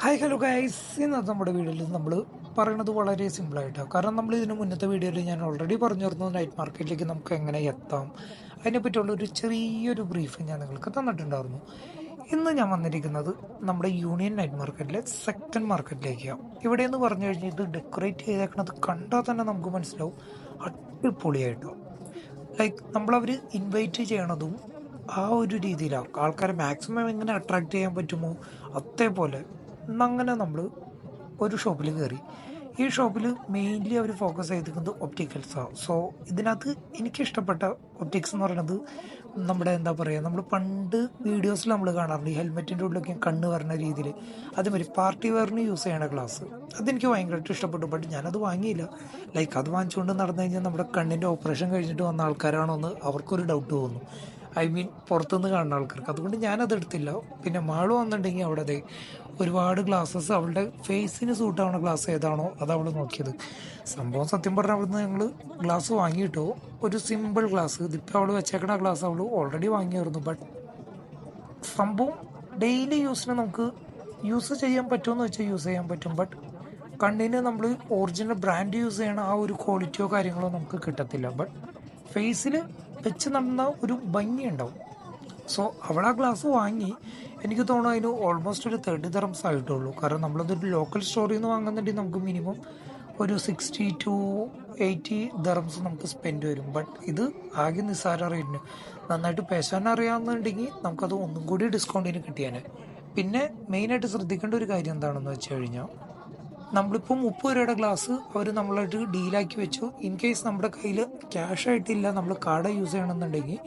Hi hello guys, ഇന്നത്തെ നമ്മുടെ വീഡിയോയിൽ നമ്മൾ പറയുന്നത് വളരെ സിമ്പിളായിട്ടാണ്. കാരണം നമ്മൾ ഇതിന് മുന്നത്തെ വീഡിയോയിൽ ഞാൻ ഓൾറെഡി പറഞ്ഞിരുന്നു നൈറ്റ് മാർക്കറ്റിലേക്ക് നമുക്ക് എങ്ങനെ എത്താം, അതിനെപ്പറ്റിയുള്ള ഒരു ചെറിയൊരു ബ്രീഫ് ഞാൻ നിങ്ങൾക്ക് തന്നിട്ടുണ്ടായിരുന്നു. ഇന്ന് ഞാൻ വന്നിരിക്കുന്നത് നമ്മുടെ യൂണിയൻ നൈറ്റ് മാർക്കറ്റിലെ സെക്കൻഡ് മാർക്കറ്റിലേക്കാണ്. ഇവിടെ എന്ന് പറഞ്ഞു കഴിഞ്ഞാൽ ഇത് ഡെക്കറേറ്റ് ചെയ്തേക്കണത് കണ്ടാൽ തന്നെ നമുക്ക് മനസ്സിലാവും അടിപൊളിയായിട്ടോ. ലൈക്ക് നമ്മളവർ ഇൻവൈറ്റ് ചെയ്യണതും ആ ഒരു രീതിയിലാണ്. ആൾക്കാരെ മാക്സിമം എങ്ങനെ അട്രാക്ട് ചെയ്യാൻ പറ്റുമോ അതേപോലെ അങ്ങനെ നമ്മൾ ഒരു ഷോപ്പിൽ കയറി. ഈ ഷോപ്പിൽ മെയിൻലി അവർ ഫോക്കസ് ചെയ്തിരിക്കുന്നത് ഒപ്റ്റിക്കൽസാണ്. സോ ഇതിനകത്ത് എനിക്കിഷ്ടപ്പെട്ട ഒപ്റ്റിക്സ് എന്ന് പറയുന്നത് നമ്മുടെ എന്താ പറയുക, നമ്മൾ പണ്ട് വീഡിയോസിൽ നമ്മൾ കാണാറുണ്ട് ഈ ഹെൽമെറ്റിൻ്റെ ഉള്ളിലൊക്കെ കണ്ണ് വരുന്ന രീതിയിൽ അതേമാതിരി പാർട്ടി വെയറിന് യൂസ് ചെയ്യണ ഗ്ലാസ്. അതെനിക്ക് ഭയങ്കരമായിട്ട് ഇഷ്ടപ്പെട്ടു. ബട്ട് ഞാനത് വാങ്ങിയില്ല. ലൈക്ക് അത് വാങ്ങിച്ചുകൊണ്ട് നടന്നു കഴിഞ്ഞാൽ നമ്മുടെ കണ്ണിൻ്റെ ഓപ്പറേഷൻ കഴിഞ്ഞിട്ട് വന്ന ആൾക്കാരാണോ എന്ന് അവർക്കൊരു ഡൗട്ട് തോന്നുന്നു. ഐ മീൻ പുറത്തുനിന്ന് കാണുന്ന ആൾക്കാർക്ക്. അതുകൊണ്ട് ഞാനത് എടുത്തില്ല. പിന്നെ മാള് വന്നിട്ടുണ്ടെങ്കിൽ അവിടെ അതെ ഒരുപാട് ഗ്ലാസ്സസ് അവളുടെ ഫേസിന് സൂട്ടാവുന്ന ഗ്ലാസ് ഏതാണോ അത് അവൾ നോക്കിയത്. സംഭവം സത്യം പറഞ്ഞാൽ അവിടുന്ന് ഞങ്ങൾ ഗ്ലാസ് വാങ്ങിയിട്ടോ, ഒരു സിമ്പിൾ ഗ്ലാസ്. ഇതിപ്പോൾ അവൾ വെച്ചേക്കണ ഗ്ലാസ് അവൾ ഓൾറെഡി വാങ്ങിയായിരുന്നു. ബട്ട് സംഭവം ഡെയിലി യൂസിന് നമുക്ക് യൂസ് ചെയ്യാൻ പറ്റുമെന്ന് വെച്ചാൽ യൂസ് ചെയ്യാൻ പറ്റും. ബട്ട് കണ്ണിന് നമ്മൾ ഒറിജിനൽ ബ്രാൻഡ് യൂസ് ചെയ്യണ ആ ഒരു ക്വാളിറ്റിയോ കാര്യങ്ങളോ നമുക്ക് കിട്ടത്തില്ല. ബട്ട് ഫേസിൽ വെച്ച് നടന്ന ഒരു ഭംഗി ഉണ്ടാവും. സോ അവൾ ആ ഗ്ലാസ് വാങ്ങി. എനിക്ക് തോന്നുന്നു അതിന് ഓൾമോസ്റ്റ് ഒരു 30 ദിറംസ് ആയിട്ടുള്ളൂ. കാരണം നമ്മളതൊരു ലോക്കൽ സ്റ്റോറിൽ നിന്ന് വാങ്ങുന്നുണ്ടെങ്കിൽ നമുക്ക് മിനിമം ഒരു 60 to 80 ദിറംസ് നമുക്ക് സ്പെൻഡ് വരും. ബട്ട് ഇത് ആകെ നിസ്സാര റേറ്റിന്. നന്നായിട്ട് പേശാൻ അറിയാമെന്നുണ്ടെങ്കിൽ നമുക്കത് ഒന്നും കൂടി ഡിസ്കൗണ്ടിന് കിട്ടിയാൽ. പിന്നെ മെയിനായിട്ട് ശ്രദ്ധിക്കേണ്ട ഒരു കാര്യം എന്താണെന്ന് വെച്ച് കഴിഞ്ഞാൽ, നമ്മളിപ്പോൾ 30 രൂപയുടെ ഗ്ലാസ് അവർ നമ്മളായിട്ട് ഡീലാക്കി വെച്ചു. ഇൻ കേസ് നമ്മുടെ കയ്യിൽ ക്യാഷ് ആയിട്ടില്ല, നമ്മൾ കാർഡ് യൂസ് ചെയ്യണമെന്നുണ്ടെങ്കിൽ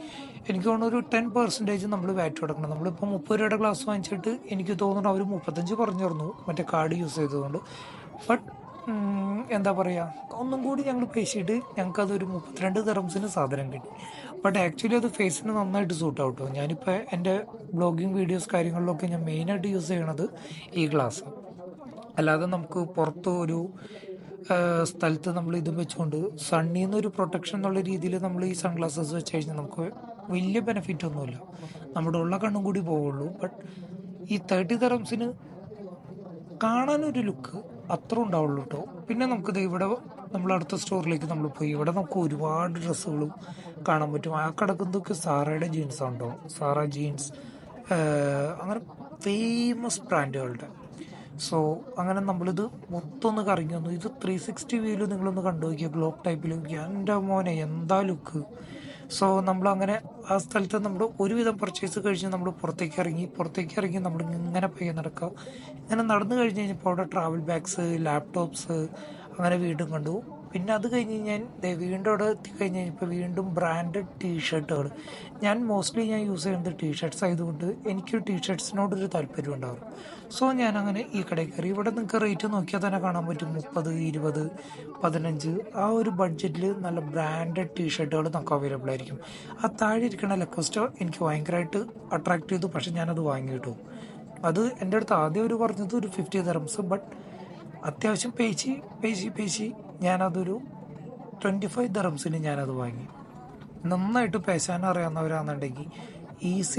എനിക്ക് തോന്നുന്നു ഒരു 10% നമ്മൾ വാറ്റ് കൊടുക്കണം. നമ്മളിപ്പോൾ 30 രൂപയുടെ ഗ്ലാസ് വാങ്ങിച്ചിട്ട് എനിക്ക് തോന്നുന്നു അവർ 35 പറഞ്ഞിരുന്നു മറ്റേ കാർഡ് യൂസ് ചെയ്തതുകൊണ്ട്. ബട്ട് എന്താ പറയുക, ഒന്നും കൂടി ഞങ്ങൾ പേശിയിട്ട് ഞങ്ങൾക്കതൊരു 32 ദിറംസിന് സാധനം കിട്ടി. ബട്ട് ആക്ച്വലി അത് ഫേസിന് നന്നായിട്ട് സൂട്ട് ഔട്ടോ. ഞാനിപ്പോൾ എൻ്റെ ബ്ലോഗിങ് വീഡിയോസ് കാര്യങ്ങളിലൊക്കെ ഞാൻ മെയിനായിട്ട് യൂസ് ചെയ്യണത് ഈ ഗ്ലാസ്. അല്ലാതെ നമുക്ക് പുറത്ത് ഒരു സ്ഥലത്ത് നമ്മൾ ഇത് വെച്ചുകൊണ്ട് സണ്ണിൽ നിന്നൊരു പ്രൊട്ടക്ഷൻ എന്നുള്ള രീതിയിൽ നമ്മൾ ഈ സൺഗ്ലാസസ് വെച്ച് കഴിഞ്ഞാൽ നമുക്ക് വലിയ ബെനിഫിറ്റ് ഒന്നുമില്ല. നമ്മുടെ ഉള്ള കണ്ണും കൂടി പോവുള്ളൂ. ബട്ട് ഈ 30 ദിറംസിന് കാണാനൊരു ലുക്ക് അത്ര ഉണ്ടാവുള്ളൂ കേട്ടോ. പിന്നെ നമുക്കിത് ഇവിടെ നമ്മൾ അടുത്ത സ്റ്റോറിലേക്ക് നമ്മൾ പോയി. ഇവിടെ നമുക്ക് ഒരുപാട് ഡ്രസ്സുകളും കാണാൻ പറ്റും. ആ കിടക്കുന്നതൊക്കെ സാറയുടെ ജീൻസ് ഉണ്ടോ, സാറ ജീൻസ്, അങ്ങനെ ഫേമസ് ബ്രാൻഡുകളുടെ. സോ അങ്ങനെ നമ്മളിത് മൊത്തം ഒന്ന് കറങ്ങി വന്നു. ഇത് 360 വ്യൂവിൽ നിങ്ങളൊന്ന് കണ്ടു നോക്കിയാൽ ഗ്ലോബ് ടൈപ്പിൽ എൻ്റെ മോനെ എന്താ ലുക്ക്. സോ നമ്മളങ്ങനെ ആ സ്ഥലത്ത് നമ്മൾ ഒരുവിധം പർച്ചേസ് കഴിഞ്ഞ് നമ്മൾ പുറത്തേക്ക് ഇറങ്ങി നമ്മൾ ഇങ്ങനെ പയ്യെ നടക്കുക. ഇങ്ങനെ നടന്നു കഴിഞ്ഞ് കഴിഞ്ഞപ്പോൾ അവിടെ ട്രാവൽ ബാഗ്സ്, ലാപ്ടോപ്സ് അങ്ങനെ വീണ്ടും കണ്ടു. പിന്നെ അത് കഴിഞ്ഞ് ഞാൻ വീണ്ടും അവിടെ എത്തിക്കഴിഞ്ഞ് കഴിഞ്ഞപ്പോൾ വീണ്ടും ബ്രാൻഡഡ് ടീഷർട്ടുകൾ. ഞാൻ മോസ്റ്റ്ലി യൂസ് ചെയ്യുന്നത് ടീഷർട്ട്സ് ആയതുകൊണ്ട് എനിക്ക് ടീഷർട്ട്സിനോടൊരു താല്പര്യം ഉണ്ടാകും. സോ ഞാൻ അങ്ങനെ ഈ കടയിൽ കയറി. ഇവിടെ നിങ്ങൾക്ക് റേറ്റ് നോക്കിയാൽ തന്നെ കാണാൻ പറ്റും 30, 20, 15 ആ ഒരു ബഡ്ജറ്റിൽ നല്ല ബ്രാൻഡഡ് ടീഷർട്ടുകൾ നമുക്ക് അവൈലബിൾ ആയിരിക്കും. ആ താഴെ ഇരിക്കുന്ന ലെക്കോസ്റ്റോ എനിക്ക് ഭയങ്കരമായിട്ട് അട്രാക്ട് ചെയ്തു. പക്ഷെ ഞാനത് വാങ്ങി കിട്ടും. അത് എൻ്റെ അടുത്ത് ആദ്യം ഒരു പറഞ്ഞത് ഒരു 50 ദിറംസ്. ബട്ട് അത്യാവശ്യം പേശി ഞാനതൊരു 25 ദിറംസിന് ഞാനത് വാങ്ങി. നന്നായിട്ട് പേശാൻ അറിയാവുന്നവരാണെന്നുണ്ടെങ്കിൽ ഈസി